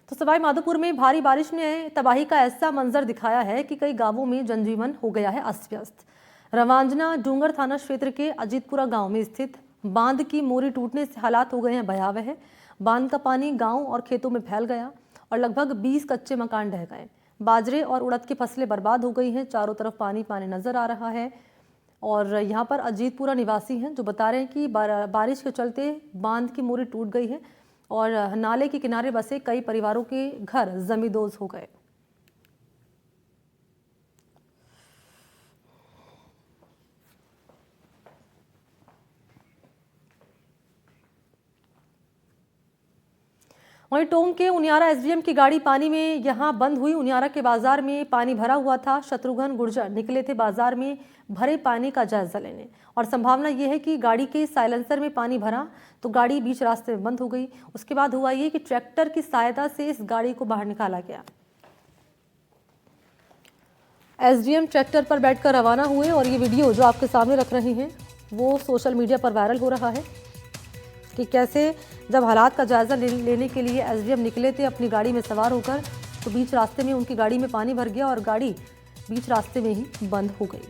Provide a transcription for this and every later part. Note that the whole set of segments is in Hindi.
तो सवाई माधोपुर में भारी बारिश ने तबाही का ऐसा मंजर दिखाया है कि कई गांवों में जनजीवन हो गया है अस्त व्यस्त। रवांजना डूंगर थाना क्षेत्र के अजीतपुरा गांव में स्थित बांध की मोरी टूटने से हालात हो गए हैं भयावह। बांध का पानी गांव और खेतों में फैल गया और लगभग 20 कच्चे मकान ढह गए। बाजरे और उड़द की फसलें बर्बाद हो गई हैं। चारों तरफ पानी पानी नजर आ रहा है। और यहाँ पर अजीतपुरा निवासी हैं जो बता रहे हैं कि बारिश के चलते बांध की मोरी टूट गई है और नाले के किनारे बसे कई परिवारों के घर जमींदोज हो गए। वहीं टोंक के उनियारा एसडीएम की गाड़ी पानी में यहां बंद हुई। उनियारा के बाजार में पानी भरा हुआ था। शत्रुघ्न गुर्जर निकले थे बाजार में भरे पानी का जायजा लेने और संभावना यह है कि गाड़ी के साइलेंसर में पानी भरा तो गाड़ी बीच रास्ते में बंद हो गई। उसके बाद हुआ ये कि ट्रैक्टर की सहायता से इस गाड़ी को बाहर निकाला गया। एसडीएम ट्रैक्टर पर बैठकर रवाना हुए और ये वीडियो जो आपके सामने रख रहे हैं वो सोशल मीडिया पर वायरल हो रहा है कि कैसे जब हालात का जायजा लेने के लिए एसडीएम निकले थे अपनी गाड़ी में सवार होकर तो बीच रास्ते में उनकी गाड़ी में पानी भर गया और गाड़ी बीच रास्ते में ही बंद हो गई।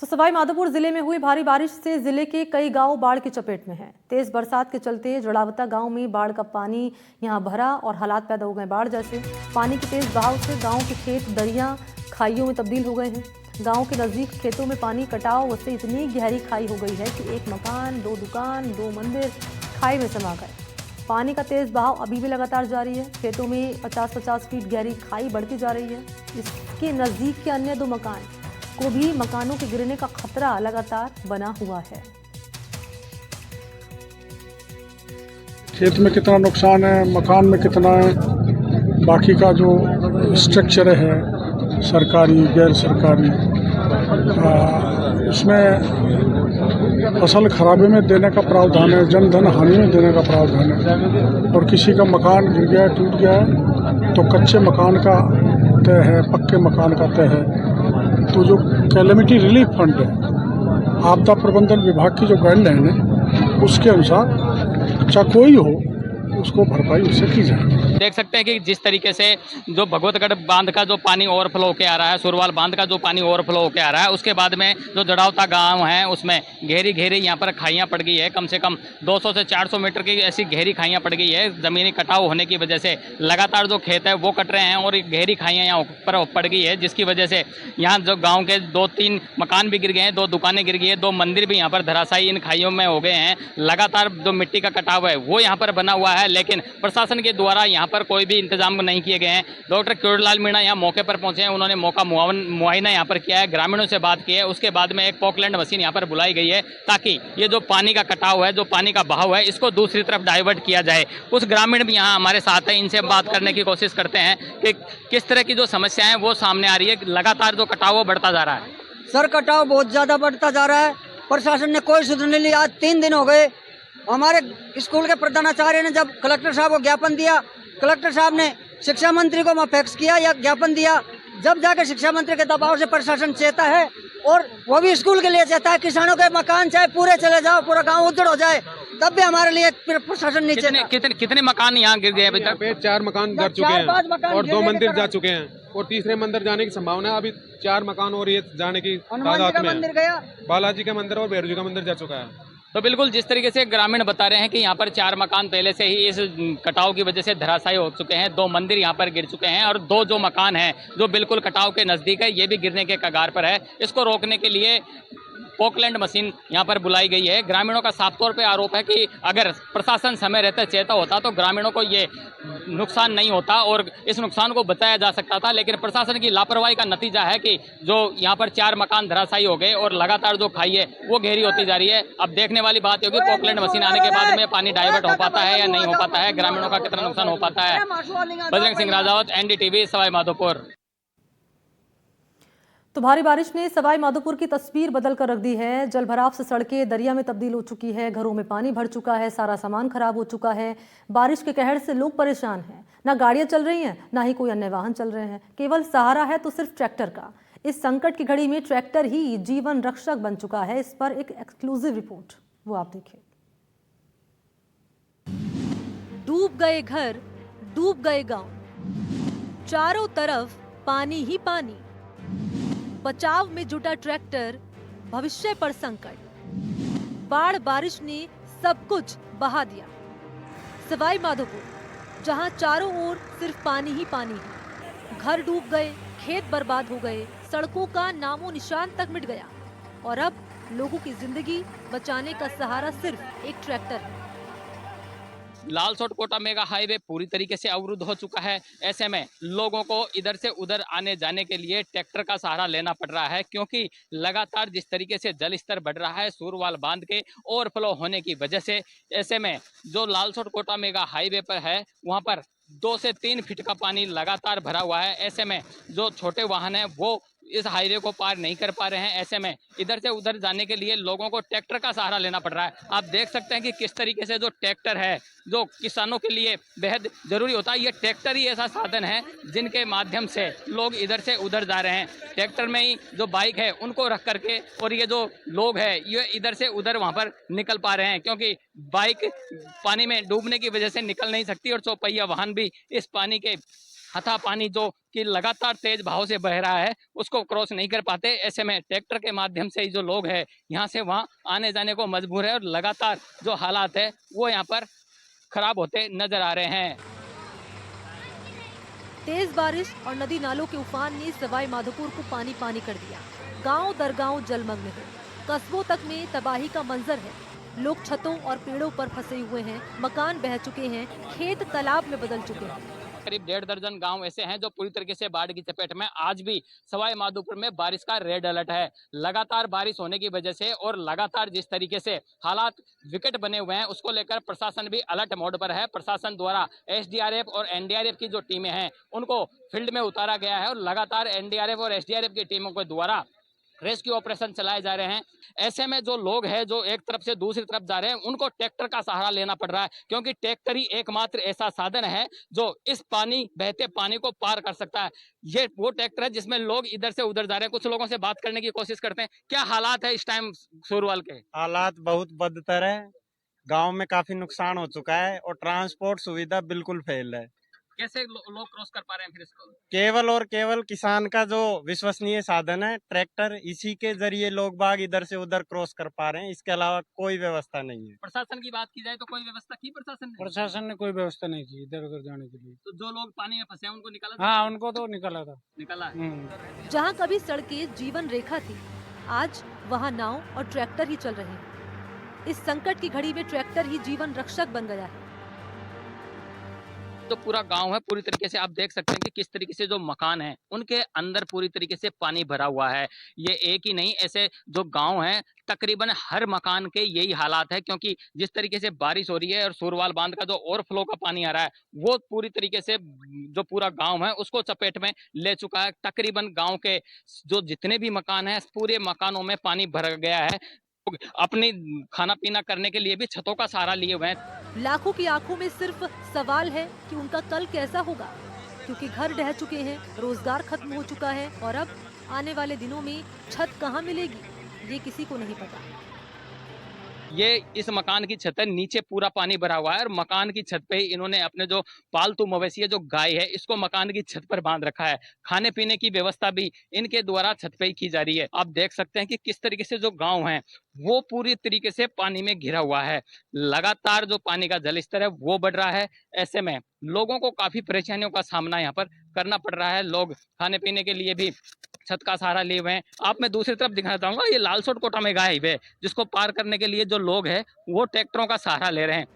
तो सवाई माधोपुर जिले में हुई भारी बारिश से जिले के कई गांव बाढ़ की चपेट में हैं। तेज बरसात के चलते जड़ावता गांव में बाढ़ का पानी यहां भरा और हालात पैदा हो गए बाढ़ जैसे। पानी के तेज बहाव से गांव के खेत दरिया खाइयों में तब्दील हो गए हैं। गांव के नजदीक खेतों में पानी कटाव से इतनी गहरी खाई हो गई है कि एक मकान, 2 दुकान, 2 मंदिर खाई में समा गए। पानी का तेज बहाव अभी भी लगातार जारी है। खेतों में 50-50 फीट गहरी खाई बढ़ती जा रही है। इसके नजदीक के अन्य 2 मकान को भी मकानों के गिरने का खतरा लगातार बना हुआ है। खेत में कितना नुकसान है, मकान में कितना है, बाकी का जो स्ट्रक्चर है सरकारी गैर सरकारी उसमें फसल खराबे में देने का प्रावधान है, जन धन हानि में देने का प्रावधान है। और किसी का मकान गिर गया, टूट गया तो कच्चे मकान का तय है, पक्के मकान का तय है। तो जो कैलेमिटी रिलीफ फंड है, आपदा प्रबंधन विभाग की जो गाइडलाइन है उसके अनुसार चाहे कोई हो उसको भरपाई उससे की जाए। देख सकते हैं कि जिस तरीके से जो भगवतगढ़ बांध का जो पानी ओवरफ्लो होकर आ रहा है, सुरवाल बांध का जो पानी ओवरफ्लो होकर आ रहा है, उसके बाद में जो जड़ावता गांव है उसमें गहरी यहाँ पर खाइयां पड़ गई है। कम से कम 200 से 400 मीटर की ऐसी गहरी खाइयां पड़ गई है। जमीनी कटाव होने की वजह से लगातार जो खेत है वो कट रहे हैं और गहरी खाइयां यहाँ ऊपर पड़ गई है, जिसकी वजह से यहाँ जो गाँव के 2-3 मकान भी गिर गए हैं, 2 दुकानें गिर गई है, 2 मंदिर भी यहाँ पर धराशायी इन खाइयों में हो गए हैं। लगातार जो मिट्टी का कटाव है वो यहाँ पर बना हुआ है, लेकिन प्रशासन के द्वारा यहाँ पर कोई भी इंतजाम नहीं किए गए हैं। डॉक्टर क्योरलाल मीणा यहाँ मौके पर पहुंचे हैं। उन्होंने मौका मुआयना यहाँ पर किया है, ग्रामीणों से बात की है। उसके बाद में एक पॉकलैंड मशीन यहाँ पर बुलाई गई है ताकि ये जो पानी का कटाव है, जो पानी का बहाव है, इसको दूसरी तरफ डाइवर्ट किया जाए। कुछ ग्रामीण भी यहाँ हमारे साथ हैं, इनसे बात करने की कोशिश करते हैं कि किस तरह की जो समस्या है वो सामने आ रही है। लगातार जो कटाव वो बढ़ता जा रहा है। सर कटाव बहुत ज्यादा बढ़ता जा रहा है। प्रशासन ने कोई सुधर नहीं लिया। आज 3 दिन हो गए। हमारे स्कूल के प्रधानाचार्य ने जब कलेक्टर साहब को ज्ञापन दिया, कलेक्टर साहब ने शिक्षा मंत्री को वहाँ फैक्स किया या ज्ञापन दिया, जब जाके शिक्षा मंत्री के दबाव से प्रशासन चेता है और वो भी स्कूल के लिए चाहता है। किसानों के मकान चाहे पूरे चले जाओ, पूरा गांव उजड़ हो जाए, तब भी हमारे लिए प्रशासन नहीं चाहता। कितने मकान यहाँ गिर गए अभी तक? 4 मकान गिर चुके हैं और 2 मंदिर जा चुके हैं और तीसरे मंदिर जाने की संभावना है। अभी 4 मकान और ये जाने की तादाद में है। बालाजी का मंदिर और भैरू का मंदिर जा चुका है। तो बिल्कुल जिस तरीके से ग्रामीण बता रहे हैं कि यहाँ पर 4 मकान पहले से ही इस कटाव की वजह से धराशायी हो चुके हैं, 2 मंदिर यहाँ पर गिर चुके हैं और 2 जो मकान हैं जो बिल्कुल कटाव के नज़दीक है, ये भी गिरने के कगार पर है। इसको रोकने के लिए पॉकलैंड मशीन यहाँ पर बुलाई गई है। ग्रामीणों का साफ तौर पे आरोप है कि अगर प्रशासन समय रहते चेता होता तो ग्रामीणों को ये नुकसान नहीं होता और इस नुकसान को बचाया जा सकता था, लेकिन प्रशासन की लापरवाही का नतीजा है कि जो यहाँ पर 4 मकान धराशायी हो गए और लगातार जो खाई है वो गहरी होती जा रही है। अब देखने वाली बात होगी पॉकलैंड मशीन आने के बाद में पानी डाइवर्ट हो पाता है या नहीं हो पाता है, ग्रामीणों का कितना नुकसान हो पाता है। बजरंग सिंह राजावत, NDTV, सवाई माधोपुर। तो भारी बारिश ने सवाई माधोपुर की तस्वीर बदल कर रख दी है। जलभराव से सड़कें दरिया में तब्दील हो चुकी है, घरों में पानी भर चुका है, सारा सामान खराब हो चुका है। बारिश के कहर से लोग परेशान हैं, ना गाड़ियां चल रही हैं, ना ही कोई अन्य वाहन चल रहे हैं। केवल सहारा है तो सिर्फ ट्रैक्टर का। इस संकट की घड़ी में ट्रैक्टर ही जीवन रक्षक बन चुका है। इस पर एक एक्सक्लूसिव रिपोर्ट, वो आप देखिए। डूब गए घर, डूब गए गांव, चारों तरफ पानी ही पानी। बचाव में जुटा ट्रैक्टर, भविष्य पर संकट। बाढ़ बारिश ने सब कुछ बहा दिया। सवाई माधोपुर, जहां चारों ओर सिर्फ पानी ही पानी है। घर डूब गए, खेत बर्बाद हो गए, सड़कों का नामो निशान तक मिट गया और अब लोगों की जिंदगी बचाने का सहारा सिर्फ एक ट्रैक्टर है। लालसोट कोटा मेगा हाईवे पूरी तरीके से अवरुद्ध हो चुका है। ऐसे में लोगों को इधर से उधर आने जाने के लिए ट्रैक्टर का सहारा लेना पड़ रहा है, क्योंकि लगातार जिस तरीके से जल स्तर बढ़ रहा है सूरवाल बांध के ओवरफ्लो होने की वजह से, ऐसे में जो लालसोट कोटा मेगा हाईवे पर है वहां पर 2 से 3 फीट का पानी लगातार भरा हुआ है। ऐसे में जो छोटे वाहन है वो इस हाईवे को पार नहीं कर पा रहे हैं। ऐसे में इधर से उधर जाने के लिए लोगों को ट्रैक्टर का सहारा लेना पड़ रहा है। आप देख सकते हैं कि किस तरीके से जो ट्रैक्टर है, जो किसानों के लिए बेहद जरूरी होता है, ये ट्रैक्टर ही ऐसा साधन है जिनके माध्यम से लोग इधर से उधर जा रहे हैं। ट्रैक्टर में ही जो बाइक है उनको रख करके, और ये जो लोग है ये इधर से उधर वहां पर निकल पा रहे हैं, क्योंकि बाइक पानी में डूबने की वजह से निकल नहीं सकती और चौपहिया वाहन भी इस पानी के हथा पानी जो कि लगातार तेज भाव से बह रहा है उसको क्रॉस नहीं कर पाते। ऐसे में ट्रैक्टर के माध्यम से ही जो लोग हैं यहाँ से वहाँ आने जाने को मजबूर है और लगातार जो हालात है वो यहाँ पर खराब होते नजर आ रहे हैं। तेज बारिश और नदी नालों के उफान ने सवाई माधोपुर को पानी पानी कर दिया। गांव दर गांव जलमग्न है, कस्बों तक में तबाही का मंजर है। लोग छतों और पेड़ों पर फंसे हुए हैं, मकान बह चुके हैं, खेत तालाब में बदल चुके हैं। करीब 1.5 दर्जन गांव ऐसे हैं जो पूरी तरीके से बाढ़ की चपेट में। आज भी सवाई माधोपुर में बारिश का रेड अलर्ट है। लगातार बारिश होने की वजह से और लगातार जिस तरीके से हालात विकट बने हुए हैं उसको लेकर प्रशासन भी अलर्ट मोड पर है। प्रशासन द्वारा एसडीआरएफ और एनडीआरएफ की जो टीमें हैं उनको फील्ड में उतारा गया है और लगातार एनडीआरएफ और एसडीआरएफ की टीमों के द्वारा रेस्क्यू ऑपरेशन चलाए जा रहे हैं। ऐसे में जो लोग हैं जो एक तरफ से दूसरी तरफ जा रहे हैं उनको ट्रैक्टर का सहारा लेना पड़ रहा है, क्योंकि ट्रैक्टर ही एकमात्र ऐसा साधन है जो इस बहते पानी को पार कर सकता है। ये वो ट्रैक्टर है जिसमें लोग इधर से उधर जा रहे हैं। कुछ लोगों से बात करने की कोशिश करते हैं। क्या हालात है इस टाइम सूरवाल के? हालात बहुत बदतर है, गांव में काफी नुकसान हो चुका है और ट्रांसपोर्ट सुविधा बिल्कुल फेल है। कैसे लोग क्रॉस कर पा रहे हैं फिर इसको? केवल और केवल किसान का जो विश्वसनीय साधन है ट्रैक्टर, इसी के जरिए लोग बाग इधर से उधर क्रॉस कर पा रहे हैं। इसके अलावा कोई व्यवस्था नहीं है। प्रशासन की बात की जाए तो कोई व्यवस्था की प्रशासन ने कोई व्यवस्था नहीं की इधर उधर जाने के लिए। तो जो लोग पानी में फंसे हैं उनको निकाला? हाँ, उनको तो निकाला था। निकाला। जहां कभी सड़कें जीवन रेखा थी, आज वहां नाव और ट्रैक्टर ही चल रहे हैं। इस संकट की घड़ी में ट्रैक्टर ही जीवन रक्षक बन गया है। तो पूरा गांव है, पूरी तरीके से आप देख सकते हैं कि किस तरीके से जो मकान है उनके अंदर पूरी तरीके से पानी भरा हुआ है। ये एक ही नहीं, ऐसे जो गांव हैं तकरीबन हर मकान के यही हालात है, क्योंकि जिस तरीके से बारिश हो रही है और सूरवाल बांध का जो ओवरफ्लो का पानी आ रहा है वो पूरी तरीके से जो पूरा गांव है उसको चपेट में ले चुका है। तकरीबन गांव के जो जितने भी मकान हैं पूरे मकानों में पानी भर गया है। अपनी खाना पीना करने के लिए भी छतों का सहारा लिए हुए हैं। लाखों की आंखों में सिर्फ सवाल है कि उनका कल कैसा होगा, क्योंकि घर ढह चुके हैं, रोजगार खत्म हो चुका है और अब आने वाले दिनों में छत कहां मिलेगी ये किसी को नहीं पता। ये इस मकान की छत है, नीचे पूरा पानी भरा हुआ है और मकान की छत पे ही इन्होंने अपने जो पालतू मवेशी है, जो गाय है, इसको मकान की छत पर बांध रखा है। खाने पीने की व्यवस्था भी इनके द्वारा छत पे ही की जा रही है। आप देख सकते हैं कि किस तरीके से जो गांव है वो पूरी तरीके से पानी में घिरा हुआ है। लगातार जो पानी का जल स्तर है वो बढ़ रहा है। ऐसे में लोगों को काफी परेशानियों का सामना यहाँ पर करना पड़ रहा है। लोग खाने पीने के लिए भी छत का सहारा लिए हुए हैं। आप मैं दूसरी तरफ दिखाना चाहूंगा, ये लालसोट कोटा मेगा हाईवे जिसको पार करने के लिए जो लोग हैं वो ट्रैक्टरों का सहारा ले रहे हैं।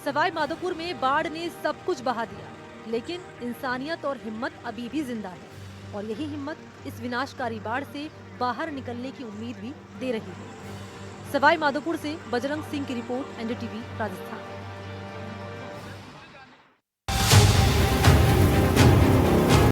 सवाई माधोपुर में बाढ़ ने सब कुछ बहा दिया, लेकिन इंसानियत और हिम्मत अभी भी जिंदा है और यही हिम्मत इस विनाशकारी बाढ़ से बाहर निकलने की उम्मीद भी दे रही है। सवाई माधोपुर से बजरंग सिंह की रिपोर्ट, एनडीटीवी राजस्थान।